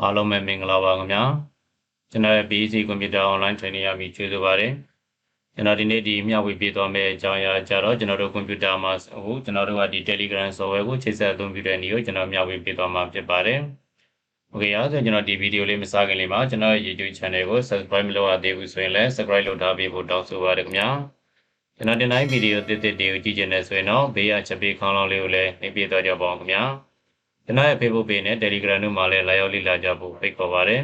အားလုံးပဲမင်္ဂလာပါခင်ဗျာကျွန်တော်ရဲ့ BEC Computer Online Training ရပြီးကျေးဇူးပါတယ်ကျွန်တော်ဒီနေ့ဒီမျှဝေပေးသွားမယ့်အကြောင်းအရာကြတော့ကျွန်တော်တို့ Computer မှာအခုကျွန်တော်တို့ကဒီ Telegram software ကိုချိတ်ဆက်အသုံးပြုတဲ့နည်းကိုကျွန်တော်မျှဝေပေးသွားမှာဖြစ်ပါတယ် Okay အားဆိုကျွန်တော်ဒီဗီဒီယိုလေးမစခင်လေးမှာကျွန်တော်ရဲ့ YouTube Channel ကို Subscribe မလုပ်ရသေးဘူးဆိုရင်လည်း Subscribe လုပ်ထားပေးဖို့တောင်းဆိုပါတယ်ခင်ဗျာကျွန်တော်ဒီနေ့ဗီဒီယိုတစ်တွေကိုကြည့်ချင်တယ်ဆိုရင်တော့ဘေးကချက်ပေးခေါင်းလောင်းလေးကိုလည်းနှိပ်ပြသွားကြပါအောင်ခင်ဗျာကျွန်တော်ရဲ့ Facebook page နဲ့ Telegram တို့မှာလည်းလာရောက်လေ့လာကြဖို့ဖိတ်ခေါ်ပါတယ်။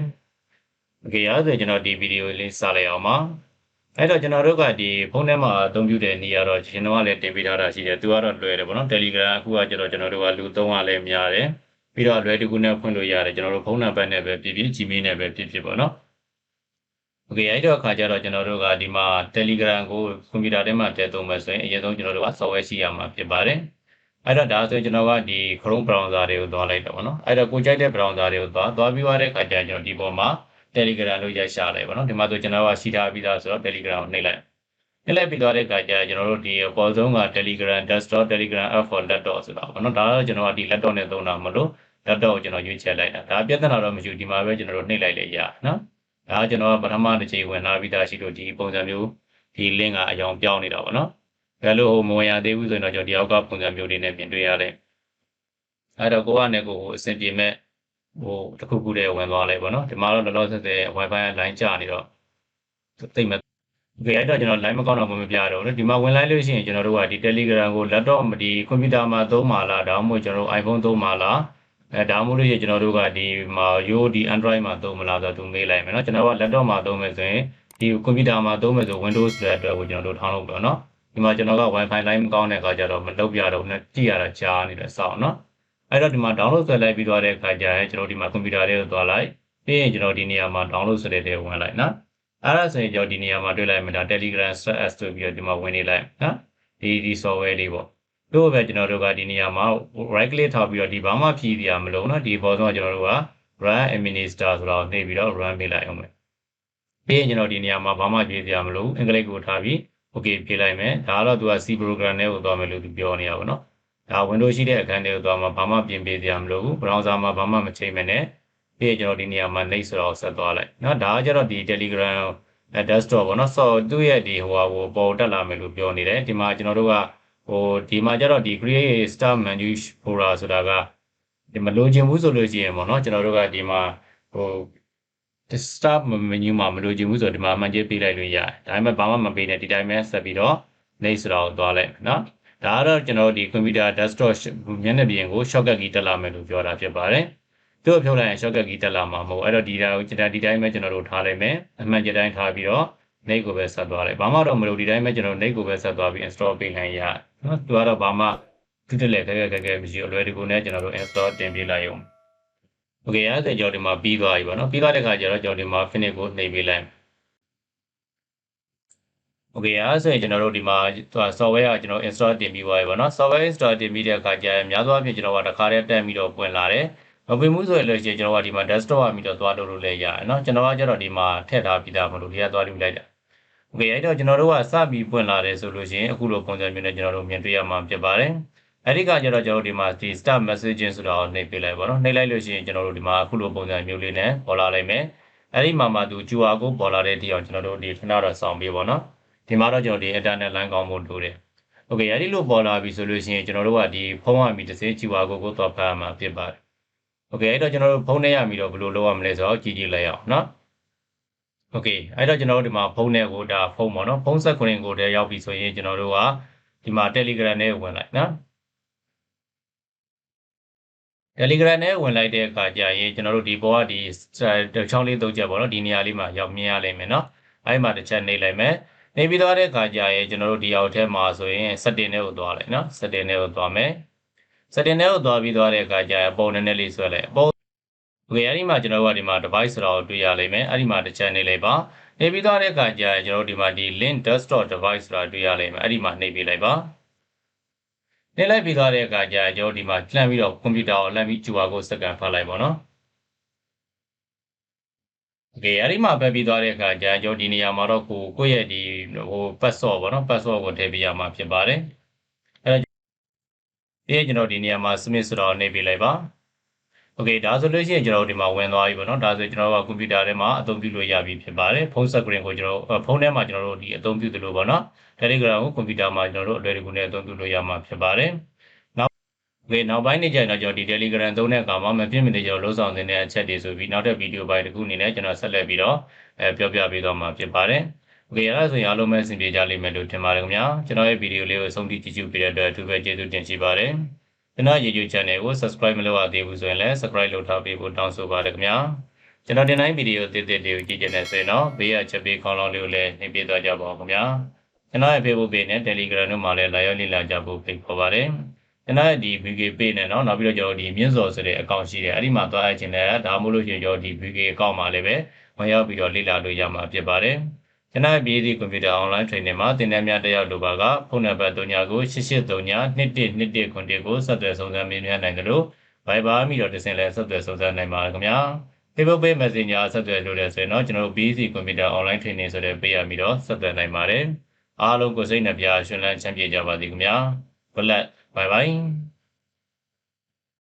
Okay အားဆိုကျွန်တော်ဒီဗီဒီယိုလေးစလိုက်အောင်ပါ။အဲ့တော့ကျွန်တော်တို့ကဒီဖုန်းထဲမှာအသုံးပြုတဲ့နေရာတော့ကျွန်တော်ကလည်းတင်ပေးထားတာရှိတယ်။သူကတော့လွယ်တယ်ပေါ့နော်။ Telegram အခုကကျွန်တော်တို့ကလူသုံးရလဲများတယ်။ပြီးတော့လွယ်တကူနဲ့ဖွင့်လို့ရတယ်ကျွန်တော်တို့ဖုန်းနံပါတ်နဲ့ပဲဖြစ်ဖြစ် Gmail နဲ့ပဲဖြစ်ဖြစ်ပေါ့နော်။ Okay အဲ့တော့အခါကျတော့ကျွန်တော်တို့ကဒီမှာ Telegram ကိုကွန်ပျူတာထဲမှာတည်သုံးမယ်ဆိုရင်အရင်ဆုံးကျွန်တော်တို့က software ရှိရမှာဖြစ်ပါတယ်။အဲ့တော့ဒါဆိုကျွန်တော်ကဒီ Chrome browser တွေကိုသွားလိုက်တော့ဗောနော်အဲ့တော့ကိုကြိုက်တဲ့ browser တွေကိုသွားပြီးသွားတဲ့အခါကျကျွန်တော်ဒီပေါ်မှာ Telegram လို့ရိုက်ရှာလိုက်ဗောနော်ဒီမှာဆိုကျွန်တော်ကရှိထားပြီးသားဆိုတော့ Telegram ကိုနှိပ်လိုက်ပြီးသွားတဲ့အခါကျကျွန်တော်တို့ဒီအပေါ်ဆုံးက Telegram desktop Telegram app for laptop ဆိုတာဗောနော်ဒါတော့ကျွန်တော်ကဒီ laptop နဲ့သုံးတာမလို့ laptop ကိုကျွန်တော်ရွေးချယ်လိုက်တာဒါပြဿနာတော့မရှိဘူးဒီမှာပဲကျွန်တော်တို့နှိပ်လိုက်လေရနော်ဒါကျွန်တော်ကပထမတစ်ချိန်ဝင်လာပြီးသားရှိလို့ဒီပုံစံမျိုးဒီ link ကအယောင်ပြောင်းနေတာဗောနော်ဘယ်လိုမဝင်ရသေးဘူးဆိုရင်တော့ကျွန်တော်ဒီအောက်ကပုံစံမျိုးလေးနဲ့ပြင်တွေ့ရတယ်အဲ့တော့ကိုကနေကိုအဆင်ပြေမဲ့တစ်ခုခုတည်းဝင်သွားလိုက်ပေါ့နော်ဒီမှာတော့လောလောဆယ် Wi-Fi လိုင်းကျနေတော့သိမဒီအဲ့တော့ကျွန်တော် line မကောင်းတော့မပြတော့ဘူးဒီမှာဝင်လိုက်လို့ရှိရင်ကျွန်တော်တို့ကဒီ Telegram ကို laptop ဒီကွန်ပျူတာမှာသုံးပါလားဒါမှမဟုတ်ကျွန်တော်တို့ iPhone သုံးပါလားဒါမှမဟုတ်ကျွန်တော်တို့ကဒီမှာရိုးဒီ Android မှာသုံးမလားဆိုတော့သူမေးလိုက်မယ်နော်ကျွန်တော်က laptop မှာသုံးမယ်ဆိုရင်ဒီကွန်ပျူတာမှာသုံးမယ်ဆို Windows အတွက်ကိုကျွန်တော်တို့ထောင်းလုပ်တော့နော်ဒီမှာကျွန်တော်က Wi-Fi line မကောင်းတဲ့အခါကျတော့မလုပ်ပြတော့ဘူးနဲ့ကြည့်ရတာကြားနေတယ်စောင့်နော်အဲ့တော့ဒီမှာ download ဆွဲလိုက်ပြီးသွားတဲ့အခါကျရင်ကျွန်တော်ဒီမှာကွန်ပျူတာလေးကိုသွားလိုက်ပြီးရင်ကျွန်တော်ဒီနေရာမှာ download ဆွဲတဲ့ဝင်လိုက်နော်အဲ့ဒါဆိုရင်ကျွန်တော်ဒီနေရာမှာတွေ့လိုက်မှာဒါ Telegram S ဆိုပြီးတော့ဒီမှာဝင်နေလိုက်နော်ဒီ software လေးပေါ့တို့ပဲကျွန်တော်တို့ကဒီနေရာမှာ right click ထောက်ပြီးတော့ဒီဘာမှဖြည့်ပြရမလို့နော်ဒီပေါ်ဆုံးကကျွန်တော်တို့က run administrator ဆိုတော့နှိပ်ပြီးတော့ run ပေးလိုက်အောင်မယ်ပြီးရင်ကျွန်တော်ဒီနေရာမှာဘာမှဖြည့်ပြရမလို့အင်္ဂလိပ်ကိုထားပြီး okay ဖြည့်လိုက်မယ်ဒါတော့သူက C program နဲ့ကိုသွားမယ်လို့သူပြောနေတာပေါ့နော်ဒါ Windows ရှိတဲ့အခန်းတွေကိုသွားမှာဘာမှပြင်ပေးစရာမလိုဘူး browser မှာဘာမှမချိန်မနဲ့ပြီးရင်ကျွန်တော်ဒီနေရာမှာ next ဆိုတော့ဆက်သွားလိုက်เนาะဒါကကျတော့ဒီ Telegram desktop ပေါ့เนาะဆိုသူ့ရဲ့ဒီဟိုပေါ်တက်လာမယ်လို့ပြောနေတယ်ဒီမှာကျွန်တော်တို့ကဒီမှာကျတော့ဒီ create start menu folder ဆိုတာကဒီမလိုချင်ဘူးဆိုလို့ရှိရင်ပေါ့เนาะကျွန်တော်တို့ကဒီမှာstart menu မှာမလိုချင်ဘူးဆိုတော့ဒီမှာမှန်ချပေးလိုက်လို့ရတယ်ဒါပေမဲ့ဘာမှမပေးနဲ့ဒီတိုင်းပဲဆက်ပြီးတော့ next ဆိုတော့သွားလိုက်เนาะဒါကတော့ကျွန်တော်တို့ဒီ computer desktop မျက်နှာပြင်ကို shortcut key တက်လာမယ်လို့ပြောတာဖြစ်ပါတယ်။သူ့ဖြုတ်လိုက်ရင် shortcut key တက်လာမှာမဟုတ်အဲ့တော့ဒီတိုင်းပဲကျွန်တော်တို့ထားလိုက်မယ်။အမှန်ကြတိုင်းထားပြီးတော့ next ကိုပဲဆက်သွားလိုက်။ဘာမှတော့မလုပ်ဒီတိုင်းပဲကျွန်တော် next ကိုပဲဆက်သွားပြီး install ပေးနိုင်ရ။နော်သူကတော့ဘာမှတိလက်ခဲမရှိအလွယ်တကူနဲ့ကျွန်တော်တို့ install တင်ပေးလိုက်အောင်။ Okay အဲ့ဒါကြောင့်ဒီမှာပြီးသွားပြီပေါ့နော်။ပြီးသွားတဲ့ခါကျတော့ကျွန်တော်ဒီမှာ finish ကိုနှိပ်ပေးလိုက်Okay အဲ့ဆိုရင်ကျွန်တော်တို့ဒီမှာ software ကကျွန်တော် install တင်ပြီးသွားပြီပေါ့နော် software install တင်ပြီးတဲ့အခါကျရင်များသောအားဖြင့်ကျွန်တော်ကတစ်ခါတည်းတက်ပြီးတော့ပွင့်လာတယ်မပွင့်မှုဆိုရင်လည်းကျွန်တော်ကဒီမှာ desktop ကပြီးတော့သွားလို့လည်းရတယ်เนาะကျွန်တော်ကကျတော့ဒီမှာထည့်ထားပြီးသားမလို့ဒီကသွားလို့လိုက်တာ Okay အဲ့တော့ကျွန်တော်တို့ကစပြီးပွင့်လာတယ်ဆိုလို့ရှိရင်အခုလိုပုံစံမျိုးနဲ့ကျွန်တော်တို့မြင်တွေ့ရမှာဖြစ်ပါတယ်အဲ့ဒီကကျတော့ကျွန်တော်တို့ဒီမှာဒီ start messaging ဆိုတာကိုနှိပ်ပေးလိုက်ပါတော့နှိပ်လိုက်လို့ရှိရင်ကျွန်တော်တို့ဒီမှာအခုလိုပုံစံမျိုးလေးနဲ့ပေါ်လာလိုက်မယ်အဲ့ဒီမှာသူ QR code ပေါ်လာတဲ့ဒီအောင်ကျွန်တော်တို့ဒီခဏတော့စောင့်ပေးပါတော့ဒီမှာတော့ကျွန်တော်ဒီ internet line ကောင်းဖို့လိုတယ်။ Okay အဲ့ဒီလိုပေါ်လာပြီဆိုလို့ရှိရင်ကျွန်တော်တို့ကဒီဖုန်းရမီတစ်စင်း QR code ကိုသွားဖတ်ရမှာဖြစ်ပါတယ်။ Okay အဲ့တော့ကျွန်တော်တို့ဖုန်းနဲ့ရမီတော့ဘယ်လိုလုပ်ရမလဲဆိုတော့ကြည့်လိုက်အောင်နော်။ Okay အဲ့တော့ကျွန်တော်တို့ဒီမှာဖုန်းနဲ့ကိုဒါဖုန်းပေါ့နော်ဖုန်းဆက်ခွင့်ကိုတည်းရောက်ပြီဆိုရင်ကျွန်တော်တို့ကဒီမှာ Telegram နဲ့ဝင်လိုက်နော်။ Telegram နဲ့ဝင်လိုက်တဲ့အခါကျရင်ကျွန်တော်တို့ဒီပေါ်ကဒီချောင်းလေးသုံးချက်ပေါ့နော်ဒီနေရာလေးမှာရောက်မြင်ရလိမ့်မယ်နော်။အဲ့မှာတစ်ချက်နှိပ်လိုက်မယ်။နေပြီးသွားတဲ့အခါကျရင်ကျွန်တော်တို့ဒီအောက်ထဲမှာဆိုရင် setting နဲ့ကိုသွားလိုက်နော် setting နဲ့ကိုသွားမယ် setting နဲ့ကိုသွားပြီးသွားတဲ့အခါကျရင်ပုံနည်းနည်းလေးဆွဲလိုက်ပုံ Okay အဲ့ဒီမှာကျွန်တော်တို့ကဒီမှာ device ဆိုတာကိုတွေ့ရလိမ့်မယ်အဲ့ဒီမှာတစ်ချက်နှိပ်လိုက်ပါနေပြီးသွားတဲ့အခါကျရင်ကျွန်တော်တို့ဒီမှာဒီ link desktop device ဆိုတာတွေ့ရလိမ့်မယ်အဲ့ဒီမှာနှိပ်ပေးလိုက်ပါနှိပ်လိုက်ပြီးသွားတဲ့အခါကျရင်ကျွန်တော်ဒီမှာလှမ်းပြီးတော့ computer ကိုလှမ်းပြီး QR code စကန်ဖတ်လိုက်ပါနော်Okay အဲ့ဒီမှာပဲပြီးသွားတဲ့အခါကျကျွန်တော်ဒီနေရာမှာတော့ကိုယ့်ရဲ့ဒီpassword ပေါ့နော် password ကိုထည့်ပေးရမှာဖြစ်ပါတယ်အဲ့ဒါကျွန်တော်ဒီနေရာမှာ submit ဆိုတော့နှိပ်ပေးလိုက်ပါ โอเคဒါဆိုလို့ရှိရင်ကျွန်တော်တို့ဒီမှာဝင်သွားပြီပေါ့နော်ဒါဆိုကျွန်တော်တို့ကကွန်ပျူတာထဲမှာအသုံးပြုလို့ရပြီဖြစ်ပါတယ်ဖုန်း screen ကိုကျွန်တော်တို့ဖုန်းထဲမှာကျွန်တော်တို့ဒီအသုံးပြုသလိုပေါ့နော် Telegram ကိုကွန်ပျူတာမှာကျွန်တော်တို့အလွယ်တကူနဲ့အသုံးပြုလို့ရမှာဖြစ်ပါတယ်နောက်ပိုင်းနေ့ကျရင်တော့ကျွန်တော်ဒီ Telegram သုံးတဲ့အခါမှာမဖြစ်မနေကျွန်တော်လုံးဆောင်နေတဲ့အချက်တွေဆိုပြီးနောက်တဲ့ဗီဒီယိုပိုင်းတစ်ခုအနေနဲ့ကျွန်တော်ဆက်လက်ပြီးတော့ပြောပြပေးသွားမှာဖြစ်ပါတယ်။ Okay အဲ့ဒါဆိုရင်အားလုံးပဲအဆင်ပြေကြလိမ့်မယ်လို့ထင်ပါတယ်ခင်ဗျာ။ကျွန်တော်ရဲ့ဗီဒီယိုလေးကိုအဆုံးထိကြည့်ရှုပေးတဲ့အတွက်အထူးပဲကျေးဇူးတင်ရှိပါတယ်။ကျွန်တော် YouTube Channel ကို Subscribe မလုပ်ရသေးဘူးဆိုရင်လည်း Subscribe လုပ်ထားပေးဖို့တောင်းဆိုပါတယ်ခင်ဗျာ။ကျွန်တော်တင်တိုင်းဗီဒီယိုသစ်တွေကိုကြည့်ကြတဲ့ဆိုရင်တော့ဘေးကချက်ပေးခေါင်းလောင်းလေးကိုလည်းနှိပ်ပေးသွားကြပါဦးခင်ဗျာ။ကျွန်တော်ရဲ့ Facebook page နဲ့ Telegram တို့မှာလည်းလာရောက်လေ့လာကြဖို့ဖိတ်ခေါ်ပါတယ်။ကျွန်တော်ရဲ့ဒီ VK page နဲ့เนาะနောက်ပြီးတော့ကျွန်တော်ဒီမြင့်စော်ဆိုတဲ့ account ရှိတယ်အဲ့ဒီမှာသွားရခြင်းလည်းဒါမှမဟုတ်လို့ရှိရင်ကျွန်တော်ဒီ VK account မှာလည်းပဲဝင်ရောက်ပြီးတော့လေ့လာလို့ရမှာဖြစ်ပါတယ်ကျွန်တော် BAC ကွန်ပျူတာ online training မှာသင်တန်းများတက်ရောက်လိုပါကဖုန်းနံပါတ်3ကို88392121ကိုဆက်သွယ်စုံစမ်းမေးမြန်းနိုင်တယ်လို့ Viber မိတော့တစ်ဆင့်လဲဆက်သွယ်စုံစမ်းနိုင်ပါတယ်ခင်ဗျာ Facebook page Messenger ဆက်သွယ်လို့လည်းဆိုရင်တော့ကျွန်တော်တို့ BAC ကွန်ပျူတာ online training ဆိုတဲ့ page ရပြီးတော့ဆက်သွယ်နိုင်ပါတယ်အားလုံးကိုစိတ်နှပြရှင်လန်းချမ်းမြေ့ကြပါစေခင်ဗျာ Good luck bye bye